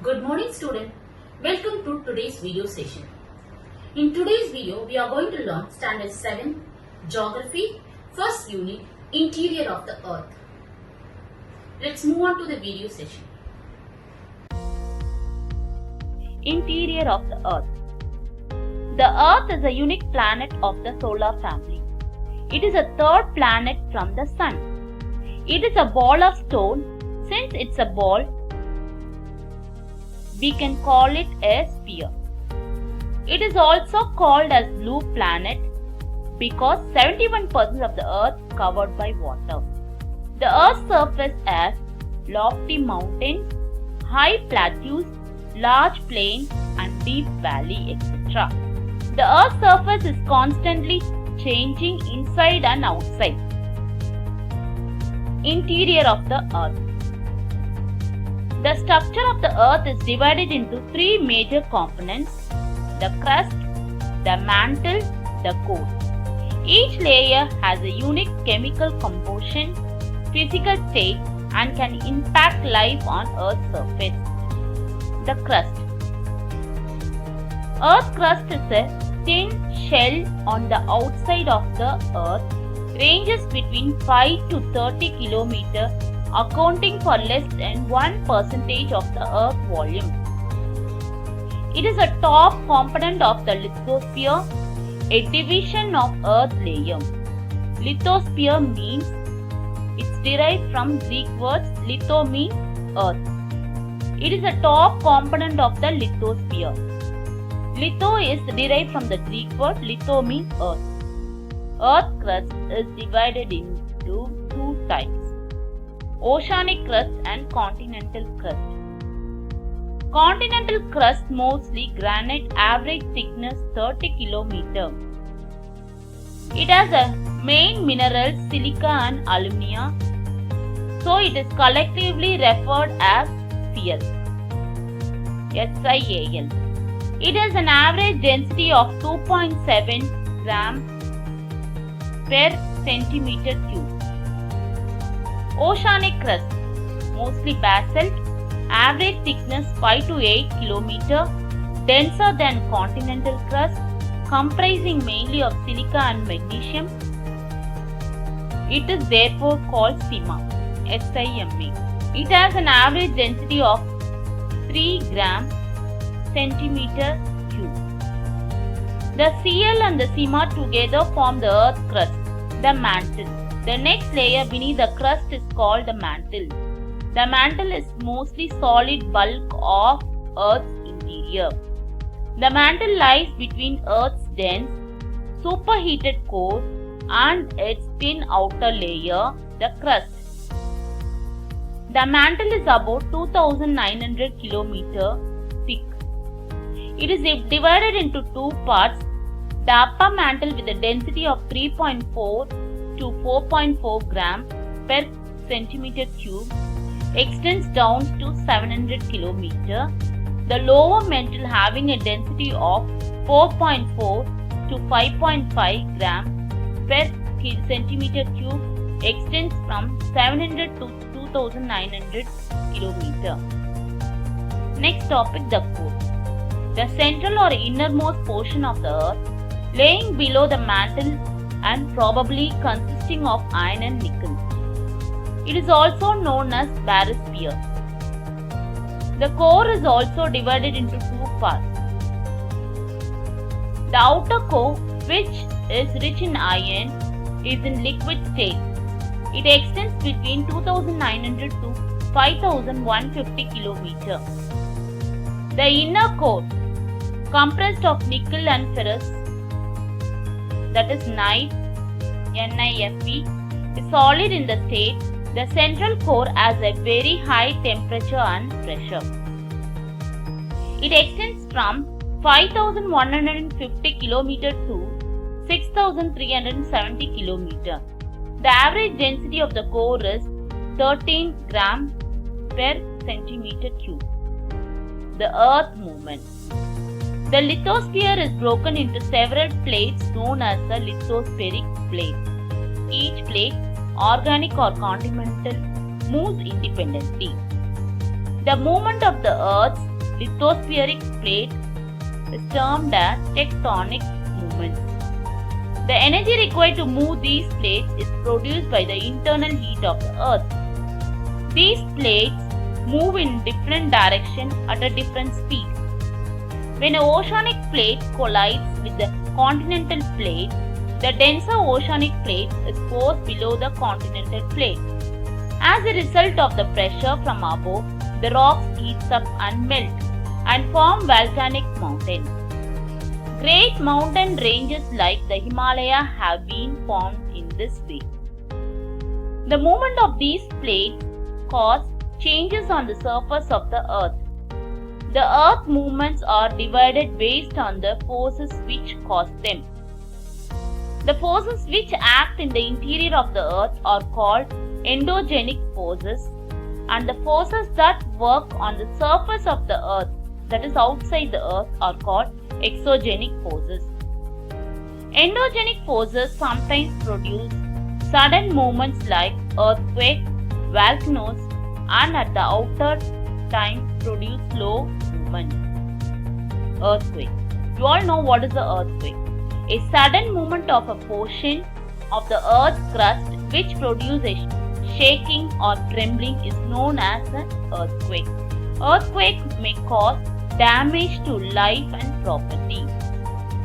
Good morning student. Welcome to today's video session. In today's video, we are going to learn Standard 7 Geography, first unit, Interior of the Earth. Let's move on to the video session. Interior of the Earth. The Earth is a unique planet of the solar family. It is a third planet from the Sun. It is a ball of stone. Since it's a ball, we can call it a sphere. It is also called as blue planet because 71% of the Earth is covered by water. The Earth's surface has lofty mountains, high plateaus, large plains and deep valley, etc. The Earth's surface is constantly changing inside and outside. Interior of the Earth. The structure of the Earth is divided into three major components: the crust, the mantle, the core. Each layer has a unique chemical composition, physical state, and can impact life on Earth's surface. The crust. Earth's crust is a thin shell on the outside of the Earth, ranges between 5 to 30 km, accounting for less than 1% of the Earth's volume. It is a top component of the lithosphere, a division of Earth's layer. Lithosphere means it's derived from Greek words litho means earth. It is a top component of the lithosphere. Litho is derived from the Greek word litho means earth. Earth's crust is divided into two types: oceanic crust and continental crust. Continental crust mostly granite, average thickness 30 km. It has a main minerals silica and alumina, so it is collectively referred as SiAl. SiAl. It has an average density of 2.7 gram per centimeter cube. Oceanic crust, mostly basalt, average thickness 5 to 8 km, denser than continental crust, comprising mainly of silica and magnesium. It is therefore called SiMa. SiMa. It has an average density of 3 gram centimeter cube. The SiAl and the SiMa together form the Earth's crust, the mantle. The next layer beneath the crust is called the mantle. The mantle is mostly solid bulk of Earth's interior. The mantle lies between Earth's dense, superheated core and its thin outer layer, the crust. The mantle is about 2,900 km thick. It is divided into two parts. The upper mantle with a density of 3.4 to 4.4 gram per centimeter cube extends down to 700 km. The lower mantle having a density of 4.4 to 5.5 gram per centimeter cube extends from 700 to 2,900 km. Next topic, the core. The central or innermost portion of the Earth, laying below the mantle and probably consisting of iron and nickel. It is also known as barosphere. The core is also divided into two parts. The outer core, which is rich in iron, is in liquid state. It extends between 2,900 to 5,150 km. The inner core, comprised of nickel and ferrous, that is NiFe, is solid in the state. The central core has a very high temperature and pressure. It extends from 5,150 km to 6,370 km. The average density of the core is 13 gram per centimeter cube. The Earth movement. The lithosphere is broken into several plates known as the lithospheric plate. Each plate, organic or continental, moves independently. The movement of the Earth's lithospheric plate is termed as tectonic movement. The energy required to move these plates is produced by the internal heat of the Earth. These plates move in different directions at a different speed. When an oceanic plate collides with the continental plate, the denser oceanic plate is forced below the continental plate. As a result of the pressure from above, the rocks heats up and melt and form volcanic mountains. Great mountain ranges like the Himalaya have been formed in this way. The movement of these plates cause changes on the surface of the Earth. The Earth movements are divided based on the forces which cause them. The forces which act in the interior of the Earth are called endogenic forces, and the forces that work on the surface of the Earth, that is outside the Earth, are called exogenic forces. Endogenic forces sometimes produce sudden movements like earthquake, volcanoes, and at the outer time produce slow movement. Earthquake. You all know what is the earthquake. A sudden movement of a portion of the earth's crust which produces a shaking or trembling is known as an earthquake. Earthquake may cause damage to life and property.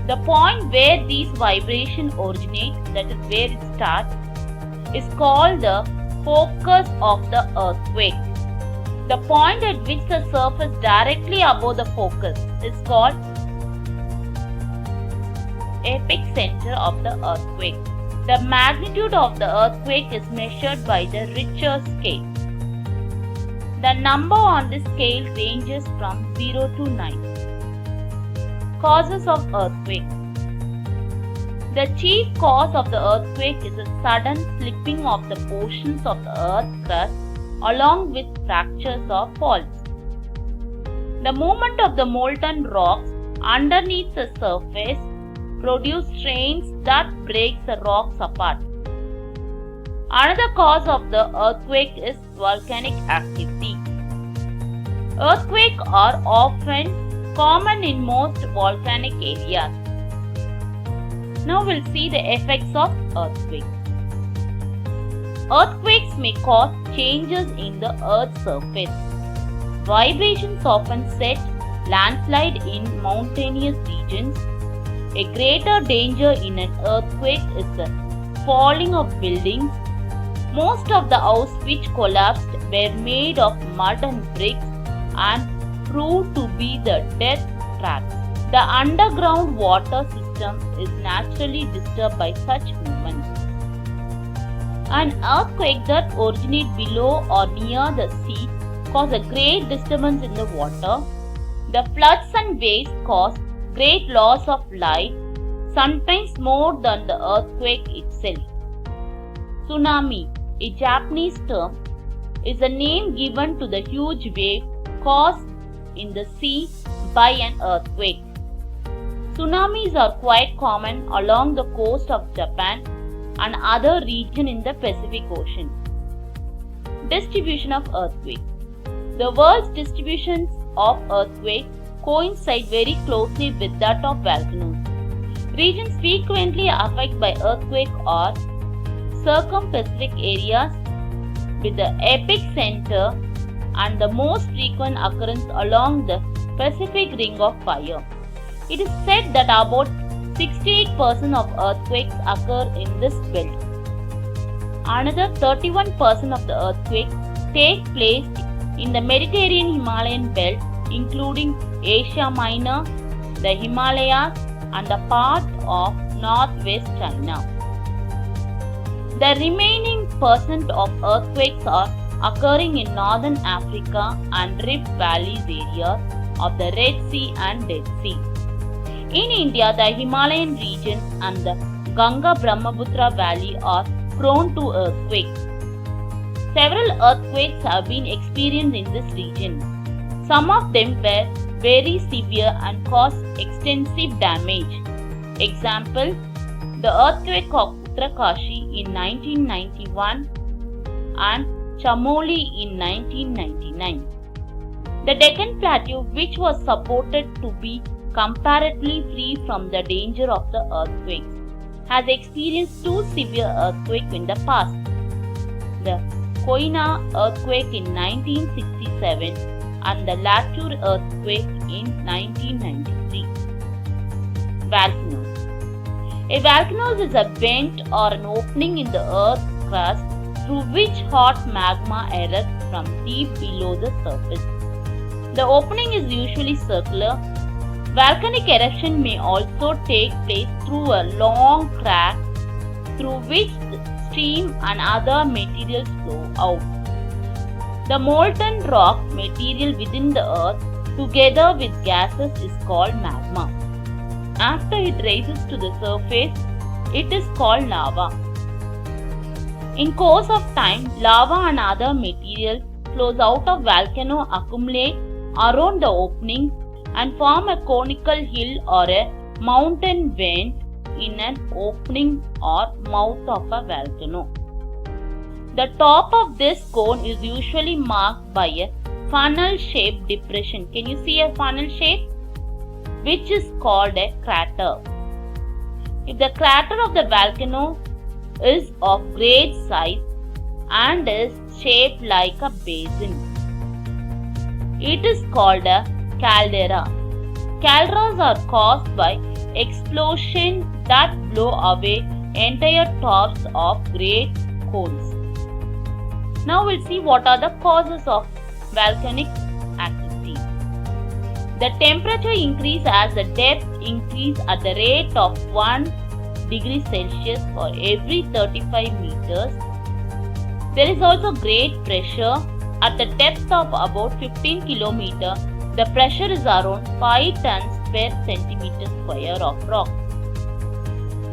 The point where these vibrations originate, that is where it starts, is called the focus of the earthquake. The point at which the surface directly above the focus is called epicenter of the earthquake. The magnitude of the earthquake is measured by the Richter scale. The number on this scale ranges from 0 to 9. Causes of earthquake. The chief cause of the earthquake is a sudden slipping of the portions of the earth's crust along with fractures or faults. The movement of the molten rocks underneath the surface produce strains that breaks the rocks apart. Another cause of the earthquake is volcanic activity. Earthquakes are often common in most volcanic areas. Now we'll see the effects of earthquakes. Earthquakes may cause changes in the Earth's surface. Vibrations often set landslide in mountainous regions. A greater danger in an earthquake is the falling of buildings. Most of the houses which collapsed were made of mud and bricks and proved to be the death traps. The underground water system is naturally disturbed by such movements. An earthquake that originates below or near the sea causes a great disturbance in the water. The floods and waves cause great loss of life, sometimes more than the earthquake itself. Tsunami, a Japanese term, is a name given to the huge wave caused in the sea by an earthquake. Tsunamis are quite common along the coast of Japan and other regions in the Pacific Ocean. Distribution of earthquake. The world's distributions of earthquakes coincide very closely with that of volcanoes. Regions frequently affected by earthquake are circum-Pacific areas with the epicenter and the most frequent occurrence along the Pacific Ring of Fire. It is said that about 68% of earthquakes occur in this belt. Another 31% of the earthquakes take place in the Mediterranean Himalayan belt, including Asia Minor, the Himalayas, and a part of northwest China. The remaining percent of earthquakes are occurring in northern Africa and Rift Valleys areas of the Red Sea and Dead Sea. In India, the Himalayan region and the Ganga-Brahmaputra Valley are prone to earthquakes. Several earthquakes have been experienced in this region. Some of them were very severe and caused extensive damage. Example, the earthquake of Uttarkashi in 1991 and Chamoli in 1999. The Deccan Plateau, which was supported to be comparatively free from the danger of the earthquakes, has experienced two severe earthquakes in the past. The Koina earthquake in 1967 and the Latur earthquake in 1993. Volcanoes. A volcano is a vent or an opening in the earth's crust through which hot magma erupts from deep below the surface. The opening is usually circular. Volcanic eruption may also take place through a long crack through which steam and other materials flow out. The molten rock material within the earth together with gases is called magma. After it rises to the surface, it is called lava. In course of time, lava and other materials flows out of volcano accumulate around the opening and form a conical hill or a mountain vent in an opening or mouth of a volcano. The top of this cone is usually marked by a funnel-shaped depression. Can you see a funnel shape? Which is called a crater. If the crater of the volcano is of great size and is shaped like a basin, it is called a caldera. Calderas are caused by explosions that blow away entire tops of great cones. Now we'll see what are the causes of volcanic activity. The temperature increase as the depth increase at the rate of 1 degree Celsius for every 35 meters. There is also great pressure at the depth of about 15 km. The pressure is around 5 tons per centimeter square of rock.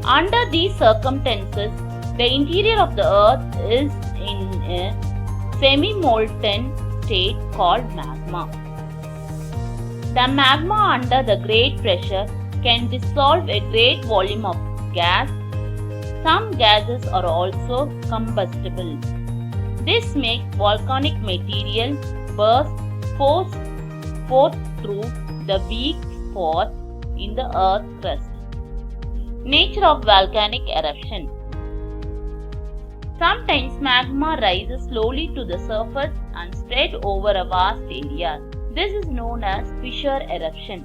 Under these circumstances, the interior of the earth is in a semi-molten state called magma. The magma under the great pressure can dissolve a great volume of gas. Some gases are also combustible. This makes volcanic material burst forth through the weak spots in the earth's crust. Nature of volcanic eruption. Sometimes magma rises slowly to the surface and spread over a vast area. This is known as fissure eruption.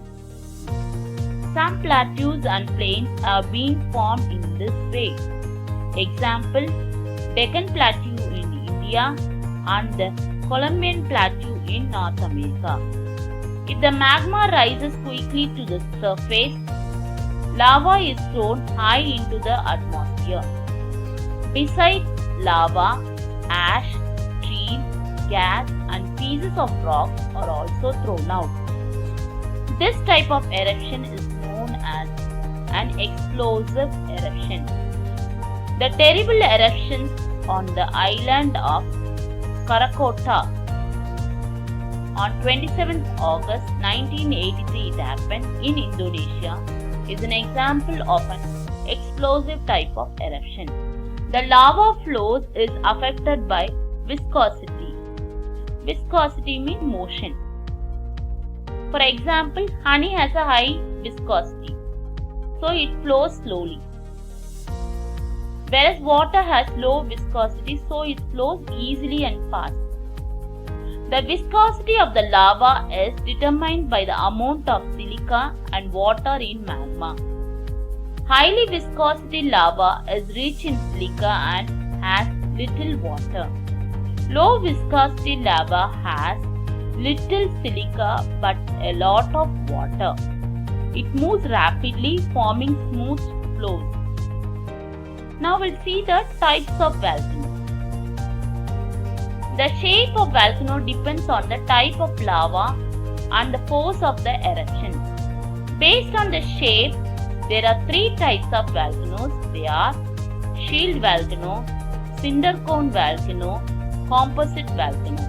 Some plateaus and plains have been formed in this way. Example, Deccan Plateau in India and the Columbian Plateau in North America. If the magma rises quickly to the surface, lava is thrown high into the atmosphere. Besides lava, ash, trees, gas and pieces of rock are also thrown out. This type of eruption is known as an explosive eruption. The terrible eruptions on the island of Krakatoa on 27th August 1983 it happened in Indonesia is an example of an explosive type of eruption. The lava flows is affected by viscosity. Viscosity means motion. For example, honey has a high viscosity, so it flows slowly. Whereas water has low viscosity, so it flows easily and fast. The viscosity of the lava is determined by the amount of silica and water in magma. Highly viscosity lava is rich in silica and has little water. Low viscosity lava has little silica but a lot of water. It moves rapidly, forming smooth flows. Now we'll see the types of volcanoes. The shape of volcano depends on the type of lava and the force of the eruption. Based on the shape, there are three types of volcanoes. They are shield volcano, cinder cone volcano, composite volcano.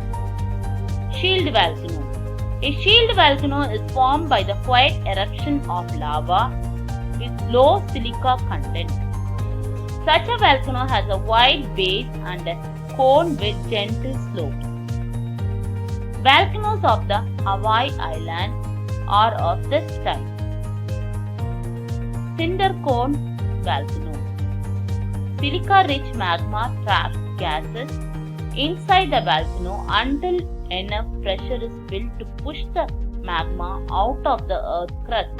Shield volcano. A shield volcano is formed by the quiet eruption of lava with low silica content. Such a volcano has a wide base and a cone with gentle slopes. Volcanoes of the Hawaii Islands are of this type. Cinder cone volcano. Silica-rich magma traps gases inside the volcano until enough pressure is built to push the magma out of the earth's crust.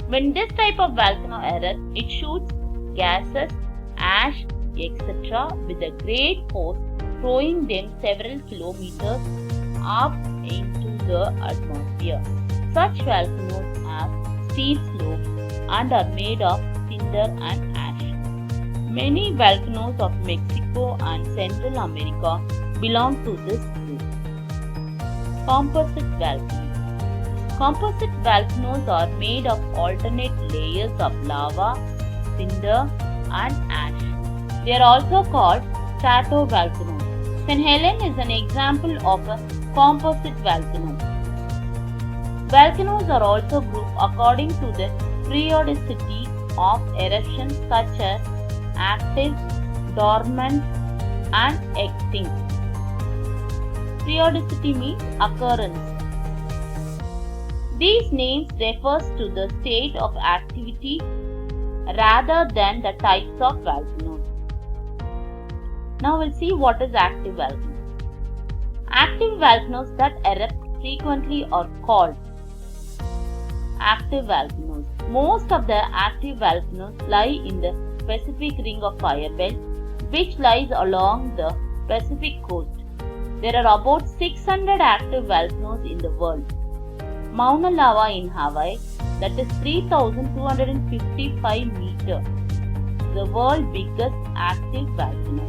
When this type of volcano erupts, it shoots gases, ash, etc. with a great force, throwing them several kilometers up into the atmosphere. Such volcanoes have steep slopes and are made of cinder and ash. Many volcanoes of Mexico and Central America belong to this group. Composite volcanoes. Composite volcanoes are made of alternate layers of lava, cinder, and ash. They are also called stratovolcanoes. St. Helens is an example of a composite volcano. Volcanoes are also grouped according to the periodicity of eruptions such as active, dormant, and extinct. Periodicity means occurrence. These names refers to the state of activity rather than the types of volcanoes. Now we'll see what is active volcanoes. Active volcanoes that erupt frequently are called active volcanoes. Most of the active volcanoes lie in the Pacific Ring of Fire belt, which lies along the Pacific coast. There are about 600 active volcanoes in the world. Mauna Loa in Hawaii, that is 3,255 meters, the world's biggest active volcano.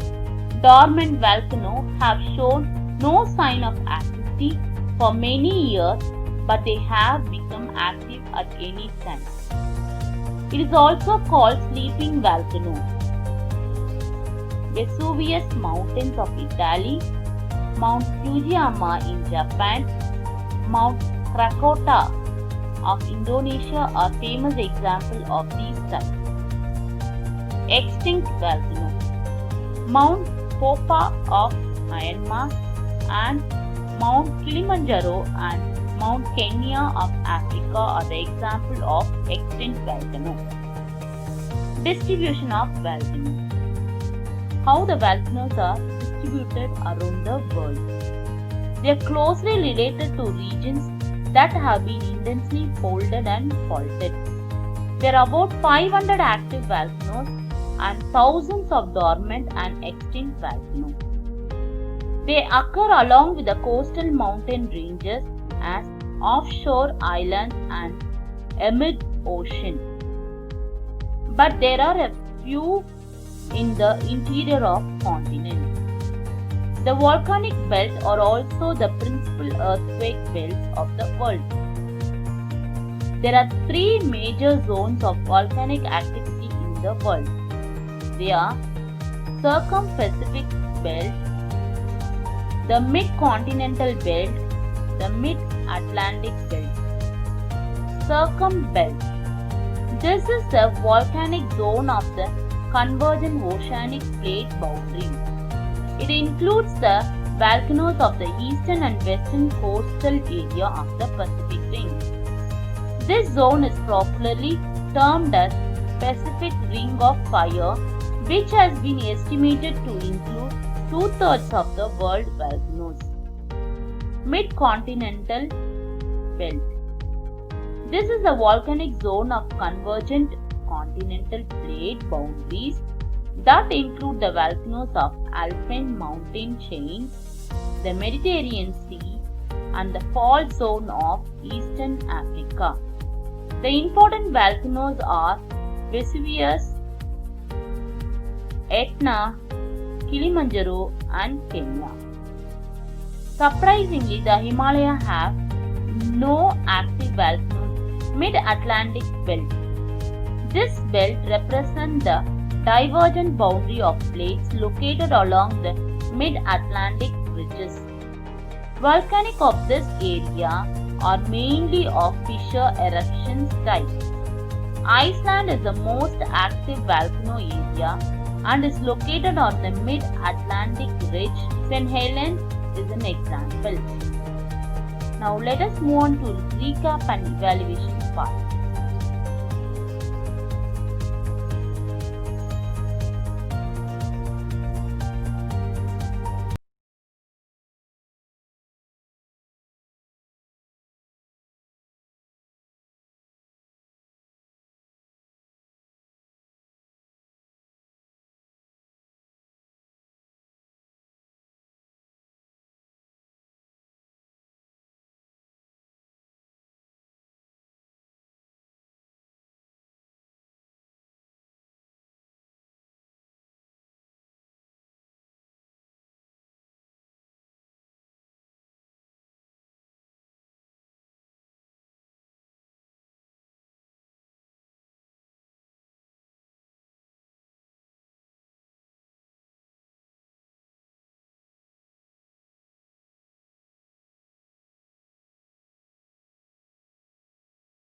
Dormant volcanoes have shown no sign of activity for many years, but they have become active at any time. It is also called sleeping volcano. Vesuvius Mountains of Italy, Mount Fujiyama in Japan, Mount Krakatoa of Indonesia are famous examples of these types. Extinct volcanoes. Mount Popa of Myanmar and Mount Kilimanjaro and Mount Kenya of Africa are the example of extinct volcanoes. Distribution of volcanoes. How the volcanoes are distributed around the world. They are closely related to regions that have been intensely folded and faulted. There are about 500 active volcanoes and thousands of dormant and extinct volcanoes. They occur along with the coastal mountain ranges as offshore islands and amid ocean. But there are a few in the interior of continents. The volcanic belts are also the principal earthquake belts of the world. There are three major zones of volcanic activity in the world. They are Circum-Pacific Belt, the Mid-Continental Belt, the Mid-Atlantic Belt. Circumbelt. This is the volcanic zone of the convergent oceanic plate boundary. It includes the volcanoes of the eastern and western coastal area of the Pacific Ring. This zone is popularly termed as Pacific Ring of Fire, which has been estimated to include 2/3 of the world volcanoes. Mid-Continental Belt. This is a volcanic zone of convergent continental plate boundaries that include the volcanoes of Alpine mountain chains, the Mediterranean Sea, and the fault zone of Eastern Africa. The important volcanoes are Vesuvius, Etna, Kilimanjaro, and Kenya. Surprisingly, the Himalayas have no active volcanoes mid-Atlantic belt. This belt represents the divergent boundary of plates located along the mid-Atlantic ridges. Volcanic of this area are mainly of fissure eruption type. Iceland is the most active volcano area and is located on the mid-Atlantic ridge. St. Helens is an example. Now let us move on to recap and evaluation part.